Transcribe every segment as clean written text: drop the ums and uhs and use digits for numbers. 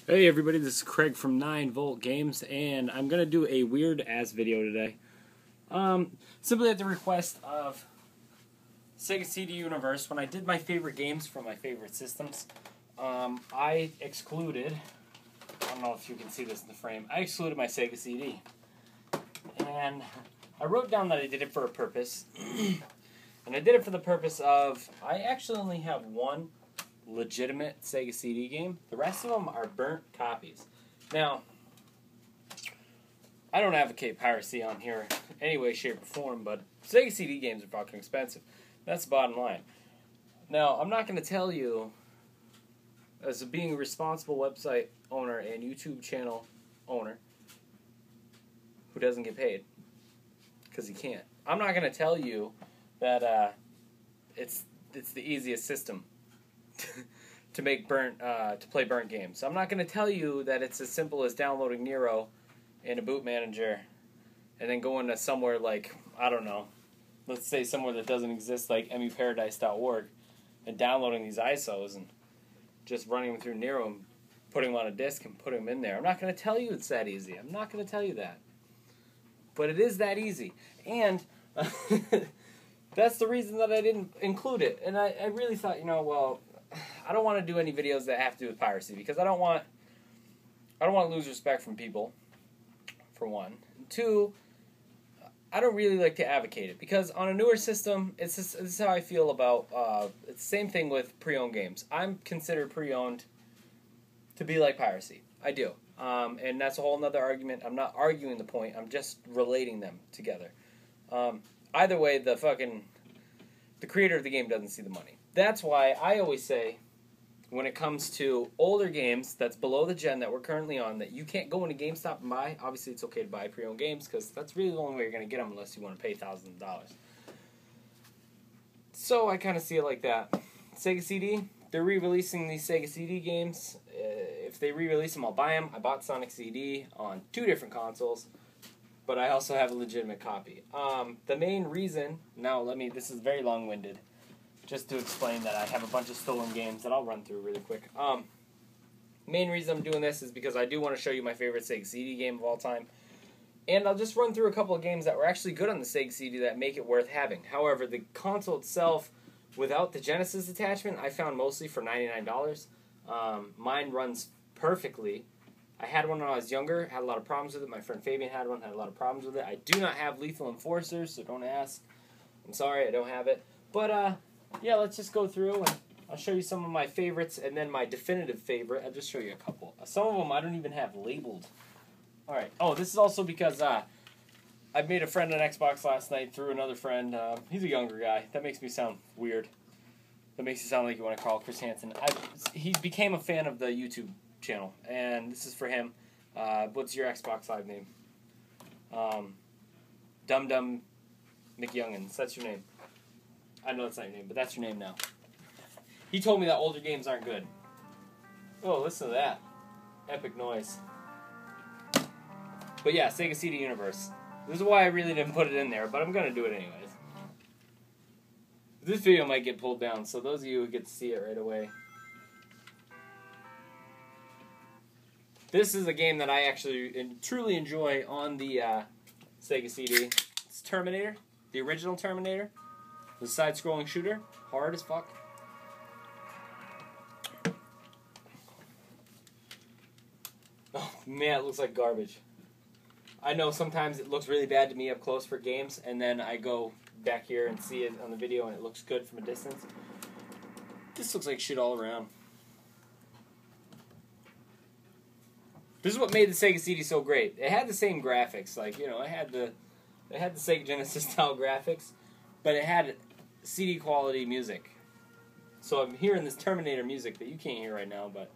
Hey everybody, this is Craig from 9V Games, and I'm going to do a weird-ass video today. Simply at the request of Sega CD Universe, when I did my favorite games from my favorite systems, I excluded, I don't know if you can see this in the frame, I excluded my Sega CD. And I wrote down that I did it for a purpose, and I did it for the purpose of, I actually only have one legitimate Sega CD game. The rest of them are burnt copies. Now, I don't advocate piracy on here any way, shape, or form, but Sega CD games are fucking expensive. That's the bottom line. Now, I'm not going to tell you, as a being a responsible website owner and YouTube channel owner who doesn't get paid, because he can't, I'm not going to tell you that it's the easiest system to make to play burnt games. I'm not going to tell you that it's as simple as downloading Nero in a boot manager and then going to somewhere like, I don't know, let's say somewhere that doesn't exist like emuparadise.org and downloading these ISOs and just running them through Nero and putting them on a disk and putting them in there. I'm not going to tell you it's that easy. I'm not going to tell you that. But it is that easy. And that's the reason that I didn't include it. And I really thought, well, I don't want to do any videos that have to do with piracy because I don't want to lose respect from people, for one. And two, I don't really like to advocate it because on a newer system, this is how I feel about it's the same thing with pre-owned games. I'm considered pre-owned to be like piracy. I do. And that's a whole other argument. I'm not arguing the point. I'm just relating them together. Either way, the creator of the game doesn't see the money. That's why I always say, when it comes to older games that's below the gen that we're currently on, that you can't go into GameStop and buy. Obviously, it's okay to buy pre-owned games because that's really the only way you're going to get them unless you want to pay thousands of dollars. So I kind of see it like that. Sega CD, they're re-releasing these Sega CD games. If they re-release them, I'll buy them. I bought Sonic CD on 2 different consoles, but I also have a legitimate copy. The main reason, this is very long-winded, just to explain that I have a bunch of stolen games that I'll run through really quick. Main reason I'm doing this is because I do want to show you my favorite Sega CD game of all time. And I'll just run through a couple of games that were actually good on the Sega CD that make it worth having. However, the console itself, without the Genesis attachment, I found mostly for $99. Mine runs perfectly. I had one when I was younger, had a lot of problems with it. My friend Fabian had one, had a lot of problems with it. I do not have Lethal Enforcer, so don't ask. I'm sorry, I don't have it. But, yeah, let's just go through and I'll show you some of my favorites and then my definitive favorite. I'll just show you a couple. Some of them I don't even have labeled. Alright. Oh, this is also because I made a friend on Xbox last night through another friend. He's a younger guy. That makes me sound weird. That makes it sound like you want to call Chris Hansen. He became a fan of the YouTube channel, and this is for him. What's your Xbox Live name? Dum Dum McYoungins. That's your name. I know that's not your name, but that's your name now. He told me that older games aren't good. Oh, listen to that. Epic noise. But yeah, Sega CD Universe. This is why I really didn't put it in there, but I'm going to do it anyways. This video might get pulled down, so those of you who get to see it right away. This is a game that I actually truly enjoy on the Sega CD. It's Terminator, the original Terminator. The side-scrolling shooter, hard as fuck. Oh man, it looks like garbage. I know sometimes it looks really bad to me up close for games, and then I go back here and see it on the video and it looks good from a distance. This looks like shit all around. This is what made the Sega CD so great. It had the same graphics, like, it had the Sega Genesis style graphics, but it had CD quality music. So I'm hearing this Terminator music that you can't hear right now, but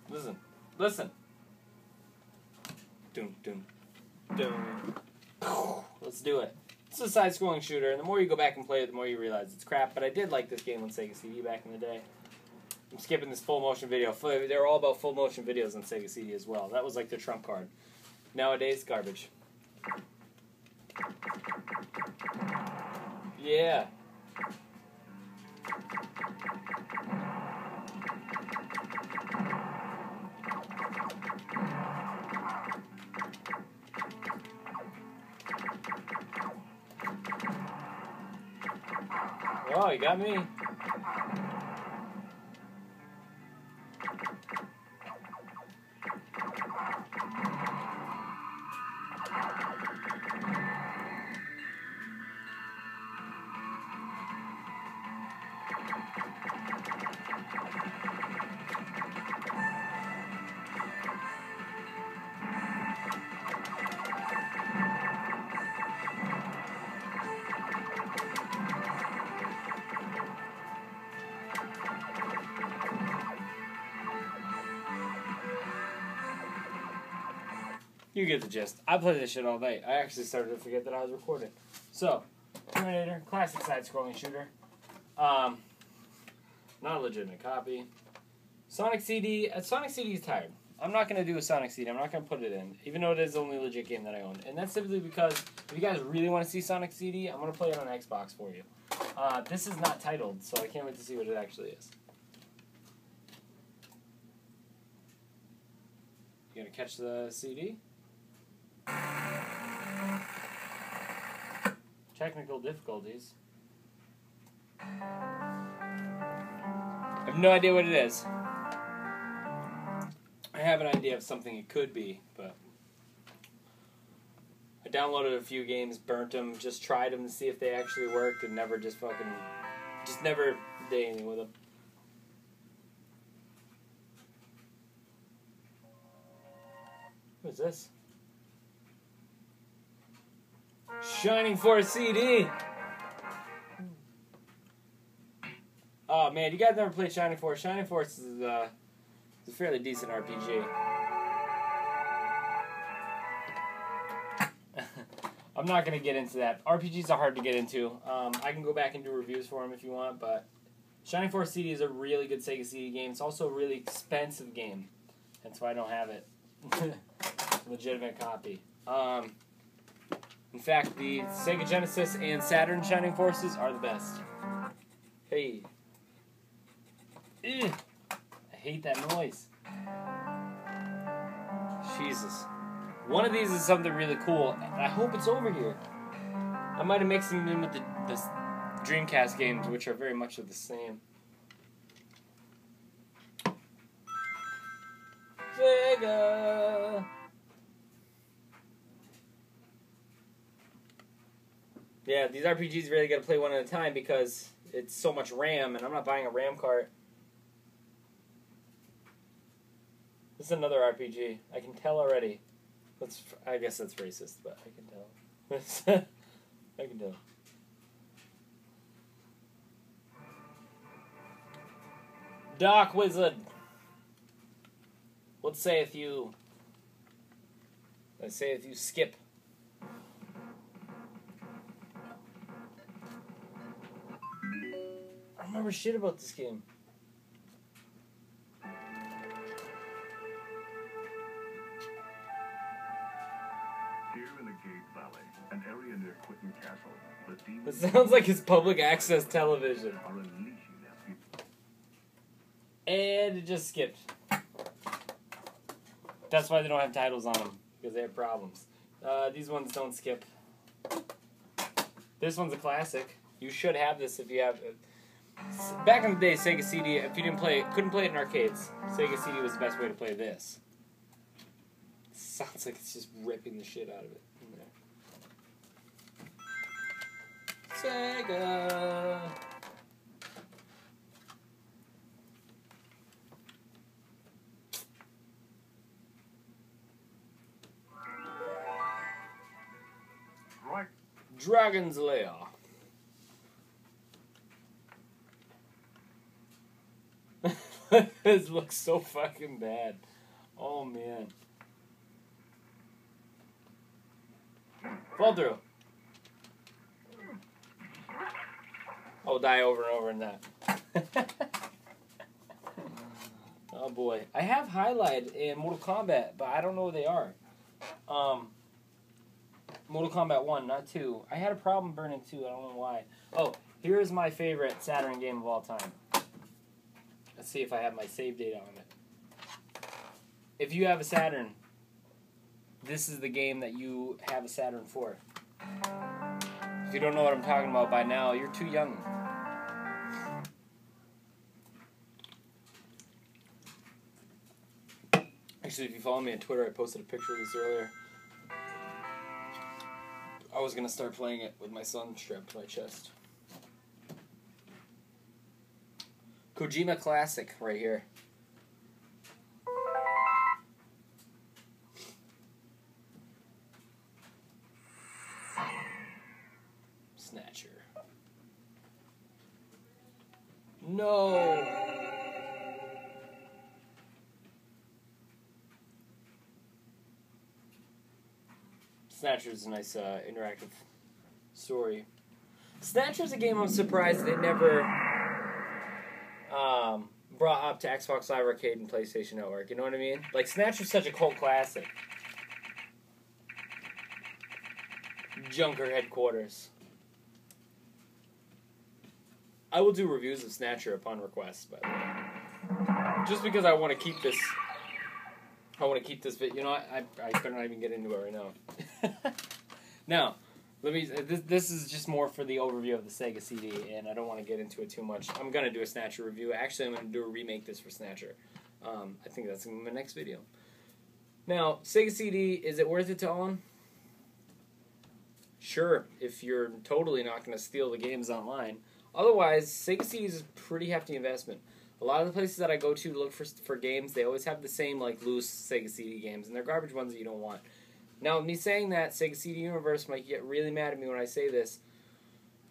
listen. Dun dun dun. Let's do it. It's a side-scrolling shooter, and the more you go back and play it, the more you realize it's crap. But I did like this game on Sega CD back in the day. I'm skipping this full motion video. They were all about full motion videos on Sega CD as well. That was like their trump card. Nowadays, garbage. Yeah. Oh, you got me. You get the gist. I play this shit all night. I actually started to forget that I was recording. So, Terminator, classic side-scrolling shooter. Not a legitimate copy. Sonic CD. Sonic CD is tired. I'm not going to do a Sonic CD. I'm not going to put it in, even though it is the only legit game that I own. And that's simply because if you guys really want to see Sonic CD, I'm going to play it on Xbox for you. This is not titled, so I can't wait to see what it actually is. You going to catch the CD? Technical difficulties. I have no idea what it is. I have an idea of something it could be, but I downloaded a few games, burnt them, just tried them to see if they actually worked, and never just never did anything with them. What is this? Shining Force CD! Oh man, you guys never played Shining Force. Shining Force is a fairly decent RPG. I'm not going to get into that. RPGs are hard to get into. I can go back and do reviews for them if you want, but Shining Force CD is a really good Sega CD game. It's also a really expensive game. That's why I don't have it. Legitimate copy. In fact, the Sega Genesis and Saturn Shining Forces are the best. Hey. Ugh. I hate that noise. Jesus. One of these is something really cool, and I hope it's over here. I might have mixed them in with the Dreamcast games, which are very much the same. Sega! Yeah, these RPGs really gotta play one at a time because it's so much RAM, and I'm not buying a RAM cart. This is another RPG. I can tell already. I guess that's racist, but I can tell. I can tell. Dark Wizard. What saith you? What saith you skip? I remember shit about this game. An area near Quentin Castle. It sounds like it's public access television. And it just skipped. That's why they don't have titles on them, because they have problems. These ones don't skip. This one's a classic. You should have this if you have it. Back in the day, Sega CD, if you didn't play it, couldn't play it in arcades, Sega CD was the best way to play this. Sounds like it's just ripping the shit out of it. Sega. Right. Dragon's Lair. This looks so fucking bad. Oh man. Fall through. I'll die over and over in that. Oh boy. I have highlight in Mortal Kombat, but I don't know where they are. Mortal Kombat 1, not 2. I had a problem burning 2, I don't know why. Oh, here's my favorite Saturn game of all time. Let's see if I have my save data on it. If you have a Saturn, this is the game that you have a Saturn for. If you don't know what I'm talking about by now, you're too young. Actually, if you follow me on Twitter, I posted a picture of this earlier. I was gonna start playing it with my son strapped to my chest. Kojima Classic right here. Snatcher. No! Snatcher's a nice interactive story. Snatcher's a game I'm surprised they never brought up to Xbox Live Arcade and PlayStation Network. You know what I mean? Like, Snatcher's such a cult classic. Junker headquarters. I will do reviews of Snatcher upon request, by the way. Just because I want to keep this. I want to keep this video. You know, I better not even get into it right now. Now, let me. This is just more for the overview of the Sega CD, and I don't want to get into it too much. I'm gonna do a Snatcher review. Actually, I'm gonna do a remake this for Snatcher. I think that's gonna be my next video. Now, Sega CD, is it worth it to own? Sure, if you're totally not gonna steal the games online. Otherwise, Sega CD is a pretty hefty investment. A lot of the places that I go to look for games, they always have the same like loose Sega CD games, and they're garbage ones that you don't want. Now, me saying that, Sega CD Universe might get really mad at me when I say this.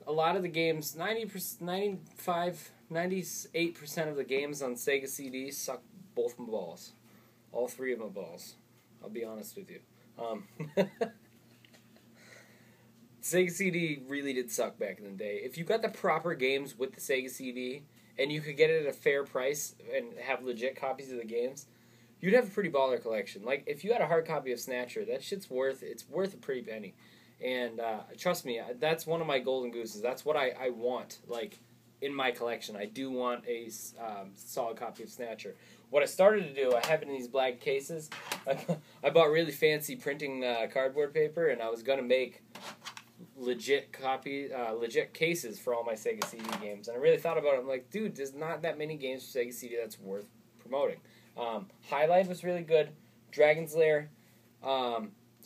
A lot of the games, 95, 98% of the games on Sega CD suck both my balls. All three of my balls. I'll be honest with you. Sega CD really did suck back in the day. If you got the proper games with the Sega CD, and you could get it at a fair price and have legit copies of the games, you'd have a pretty baller collection. Like, if you had a hard copy of Snatcher, that shit's worth a pretty penny. And trust me, that's one of my golden gooses. That's what I want, like, in my collection. I do want a solid copy of Snatcher. What I started to do, I have it in these black cases. I bought really fancy printing cardboard paper, and I was going to make legit cases for all my Sega CD games. And I really thought about it. I'm like, dude, there's not that many games for Sega CD that's worth promoting. Highlight was really good. Dragon's Lair,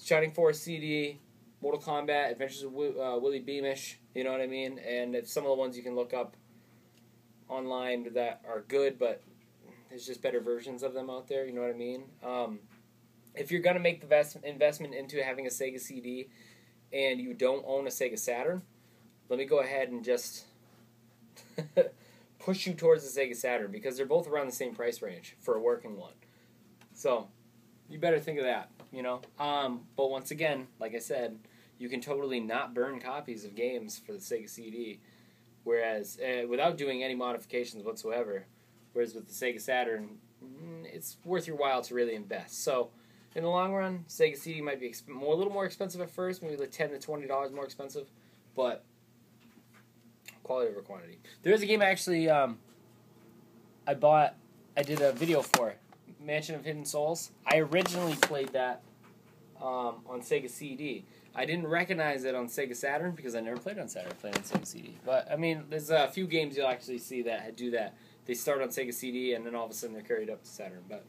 Shining Force CD, Mortal Kombat, Adventures of Willie Beamish, you know what I mean? And it's some of the ones you can look up online that are good, but there's just better versions of them out there, you know what I mean? If you're going to make the investment into having a Sega CD and you don't own a Sega Saturn, let me go ahead and just push you towards the Sega Saturn, because they're both around the same price range for a working one. So, you better think of that, you know? But once again, like I said, you can totally not burn copies of games for the Sega CD, whereas, without doing any modifications whatsoever, whereas with the Sega Saturn, it's worth your while to really invest. So, in the long run, Sega CD might be a little more expensive at first, maybe like $10 to $20 more expensive, but quality over quantity. There is a game actually I did a video for, Mansion of Hidden Souls. I originally played that on Sega CD. I didn't recognize it on Sega Saturn because I never played it on Saturn. I played on Sega CD. But, I mean, there's a few games you'll actually see that do that. They start on Sega CD and then all of a sudden they're carried up to Saturn. But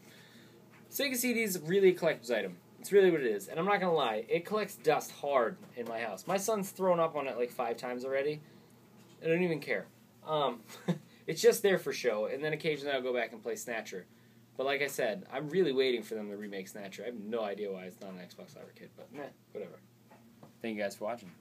Sega CD is really a collector's item. It's really what it is. And I'm not going to lie, it collects dust hard in my house. My son's thrown up on it like 5 times already. I don't even care. It's just there for show, and then occasionally I'll go back and play Snatcher. But like I said, I'm really waiting for them to remake Snatcher. I have no idea why it's not on Xbox Live Arcade, but whatever. Thank you guys for watching.